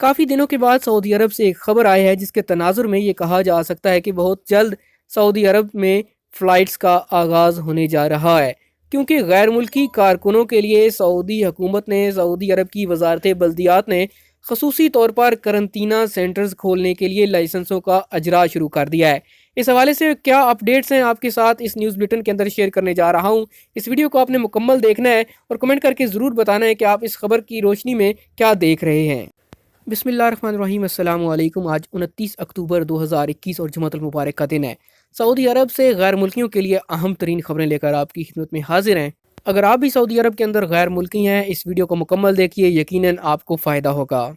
کافی دنوں کے بعد سعودی عرب سے ایک خبر آئی ہے جس کے تناظر میں یہ کہا جا سکتا ہے کہ بہت جلد سعودی عرب میں فلائٹس کا آغاز ہونے جا رہا ہے، کیونکہ غیر ملکی کارکنوں کے لیے سعودی حکومت نے سعودی عرب کی وزارت بلدیات نے خصوصی طور پر قرنطینہ سینٹرز کھولنے کے لیے لائسنسوں کا اجرا شروع کر دیا ہے۔ اس حوالے سے کیا اپڈیٹس ہیں آپ کے ساتھ اس نیوز بلیٹن کے اندر شیئر کرنے جا رہا ہوں۔ اس ویڈیو کو آپ نے مکمل دیکھنا ہے اور کمنٹ کر کے ضرور بتانا ہے کہ آپ اس خبر کی روشنی میں کیا دیکھ رہے ہیں۔ بسم اللہ الرحمن الرحیم، السلام علیکم۔ آج 29 اکتوبر 2021 اور جمعۃ المبارک کا دن ہے۔ سعودی عرب سے غیر ملکیوں کے لیے اہم ترین خبریں لے کر آپ کی خدمت میں حاضر ہیں۔ اگر آپ بھی سعودی عرب کے اندر غیر ملکی ہیں، اس ویڈیو کو مکمل دیکھیے، یقیناً آپ کو فائدہ ہوگا۔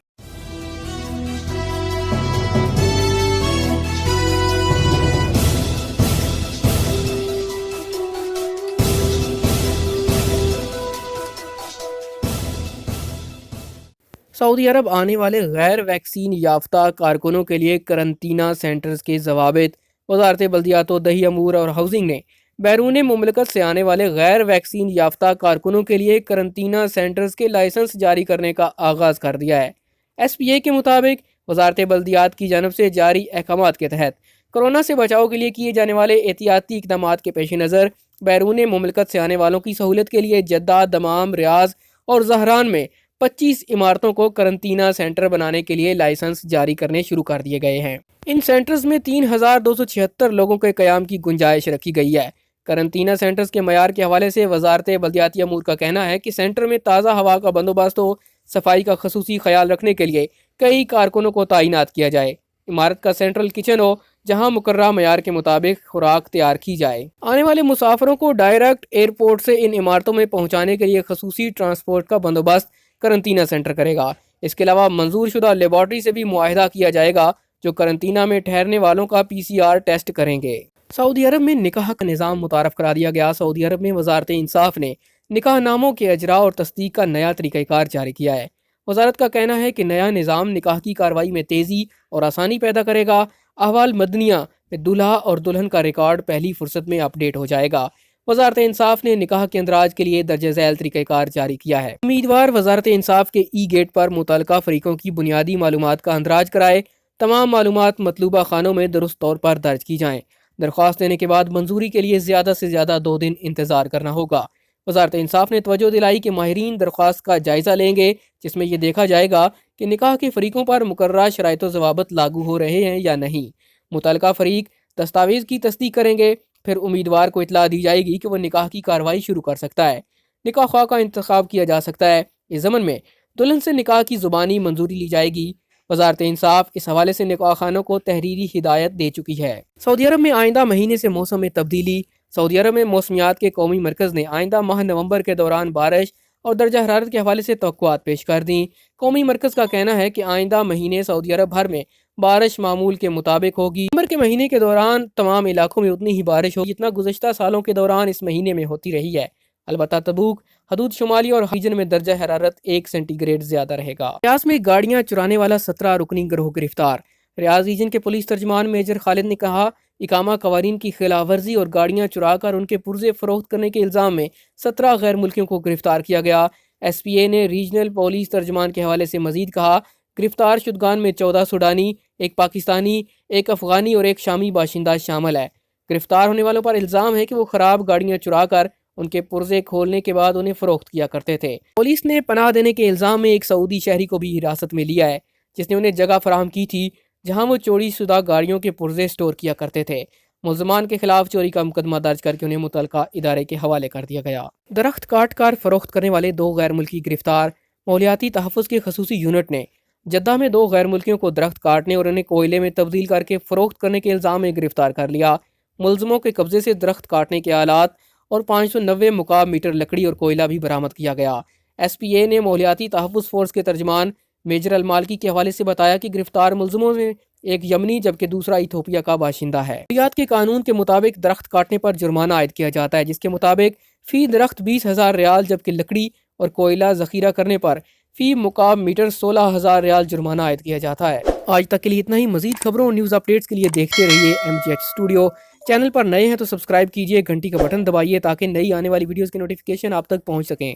سعودی عرب آنے والے غیر ویکسین یافتہ کارکنوں کے لیے قرنطینہ سینٹرز کے ضوابط۔ وزارت بلدیات و دیہی امور اور ہاؤسنگ نے بیرون مملکت سے آنے والے غیر ویکسین یافتہ کارکنوں کے لیے قرنطینہ سینٹرز کے لائسنس جاری کرنے کا آغاز کر دیا ہے۔ ایس پی اے کے مطابق وزارت بلدیات کی جانب سے جاری احکامات کے تحت کورونا سے بچاؤ کے لیے کیے جانے والے احتیاطی اقدامات کے پیش نظر بیرون مملکت سے آنے والوں کی سہولت کے لیے جدہ، دمام، ریاض اور زہران میں 25 عمارتوں کو قرنطینہ سینٹر بنانے کے لیے لائسنس جاری کرنے شروع کر دیے گئے ہیں۔ ان سینٹرز میں 3276 لوگوں کے قیام کی گنجائش رکھی گئی ہے۔ قرنطینہ سینٹرز کے معیار کے حوالے سے وزارت بلدیاتی امور کا کہنا ہے کہ سینٹر میں تازہ ہوا کا بندوبست و صفائی کا خصوصی خیال رکھنے کے لیے کئی کارکنوں کو تعینات کیا جائے۔ عمارت کا سینٹرل کچن ہو جہاں مقررہ معیار کے مطابق خوراک تیار کی جائے۔ آنے والے مسافروں کو ڈائریکٹ ایئرپورٹ سے ان عمارتوں میں پہنچانے کے لیے خصوصی ٹرانسپورٹ کا بندوبست قرنطینہ سینٹر کرے گا۔ اس کے علاوہ منظور شدہ لیبارٹری سے بھی معاہدہ کیا جائے گا جو قرنطینہ میں ٹھہرنے والوں کا PCR ٹیسٹ کریں گے۔ سعودی عرب میں نکاح کا نظام متعارف کرا دیا گیا۔ سعودی عرب میں وزارت انصاف نے نکاح ناموں کے اجراء اور تصدیق کا نیا طریقہ کار جاری کیا ہے۔ وزارت کا کہنا ہے کہ نیا نظام نکاح کی کارروائی میں تیزی اور آسانی پیدا کرے گا۔ احوال مدنیہ میں دلہا اور دلہن کا ریکارڈ پہلی فرصت میں اپ ڈیٹ ہو جائے گا۔ وزارت انصاف نے نکاح کے اندراج کے لیے درج ذیل طریقہ کار جاری کیا ہے۔ امیدوار وزارت انصاف کے ای گیٹ پر متعلقہ فریقوں کی بنیادی معلومات کا اندراج کرائے۔ تمام معلومات مطلوبہ خانوں میں درست طور پر درج کی جائیں۔ درخواست دینے کے بعد منظوری کے لیے زیادہ سے زیادہ 2 دن انتظار کرنا ہوگا۔ وزارت انصاف نے توجہ دلائی کہ ماہرین درخواست کا جائزہ لیں گے جس میں یہ دیکھا جائے گا کہ نکاح کے فریقوں پر مقررہ شرائط و ضوابط لاگو ہو رہے ہیں یا نہیں۔ متعلقہ فریق دستاویز کی تصدیق کریں گے، پھر امیدوار کو اطلاع دی جائے گی کہ وہ نکاح کی کارروائی شروع کر سکتا ہے۔ نکاح خواہ کا انتخاب کیا جا سکتا ہے۔ اس ضمن میں دلہن سے نکاح کی زبانی منظوری لی جائے گی۔ وزارت انصاف اس حوالے سے نکاح خانوں کو تحریری ہدایت دے چکی ہے۔ سعودی عرب میں آئندہ مہینے سے موسم میں تبدیلی۔ سعودی عرب میں موسمیات کے قومی مرکز نے آئندہ ماہ نومبر کے دوران بارش اور درجہ حرارت کے حوالے سے توقعات پیش کر دیں۔ قومی مرکز کا کہنا ہے کہ آئندہ مہینے سعودی عرب بھر میں بارش معمول کے مطابق ہوگی۔ نومبر کے مہینے کے دوران تمام علاقوں میں اتنی ہی بارش ہوگی جتنا گزشتہ سالوں کے دوران اس مہینے میں ہوتی رہی ہے۔ البتہ تبوک، حدود شمالی اور ریجن میں درجہ حرارت 1 سینٹی گریڈ زیادہ رہے گا۔ ریاض میں گاڑیاں چرانے والا 17 رکنی گروہ گرفتار۔ ریاض ریجن کے پولیس ترجمان میجر خالد نے کہا، اقامہ قوانین کی خلاف ورزی اور گاڑیاں چرا کر ان کے پرزے فروخت کرنے کے الزام میں 17 غیر ملکیوں کو گرفتار کیا گیا۔ ایس پی اے نے ریجنل پولیس ترجمان کے حوالے سے مزید کہا، گرفتار شدگان میں 14 سوڈانی، 1 پاکستانی، 1 افغانی اور 1 شامی باشندہ شامل ہے۔ گرفتار ہونے والوں پر الزام ہے کہ وہ خراب گاڑیاں چرا کر ان کے پرزے کھولنے کے بعد انہیں فروخت کیا کرتے تھے۔ پولیس نے پناہ دینے کے الزام میں 1 سعودی شہری کو بھی حراست میں لیا ہے جس نے انہیں جگہ فراہم کی تھی جہاں وہ چوری شدہ گاڑیوں کے پرزے سٹور کیا کرتے تھے۔ ملزمان کے خلاف چوری کا مقدمہ درج کر کے انہیں متعلقہ ادارے کے حوالے کر دیا گیا۔ درخت کاٹ کر فروخت کرنے والے 2 غیر ملکی گرفتار۔ ماحولیاتی تحفظ کے خصوصی یونٹ نے جدہ میں 2 غیر ملکیوں کو درخت کاٹنے اور انہیں کوئلے میں تبدیل کر کے فروخت کرنے کے الزام میں گرفتار کر لیا۔ ملزموں کے قبضے سے درخت کاٹنے کے آلات اور 590 مکعب میٹر لکڑی اور کوئلہ بھی برآمد کیا گیا۔ ایس پی اے نے ماحولیاتی تحفظ فورس کے ترجمان میجر المالکی کے حوالے سے بتایا کہ گرفتار ملزموں میں ایک یمنی جبکہ دوسرا ایتھوپیا کا باشندہ ہے۔ ماحولیات کے قانون کے مطابق درخت کاٹنے پر جرمانہ عائد کیا جاتا ہے جس کے مطابق فی درخت 20,000 ریال جبکہ لکڑی اور کوئلہ ذخیرہ کرنے پر فی مکعب میٹر 16,000 ریال جرمانہ عائد کیا جاتا ہے۔ آج تک کے لیے اتنا ہی۔ مزید خبروں اور نیوز اپڈیٹس کے لیے دیکھتے رہیے MGH اسٹوڈیو۔ چینل پر نئے ہیں تو سبسکرائب کیجئے، گھنٹی کا بٹن دبائیے تاکہ نئی آنے والی ویڈیوز کی نوٹیفیکیشن آپ تک پہنچ سکیں۔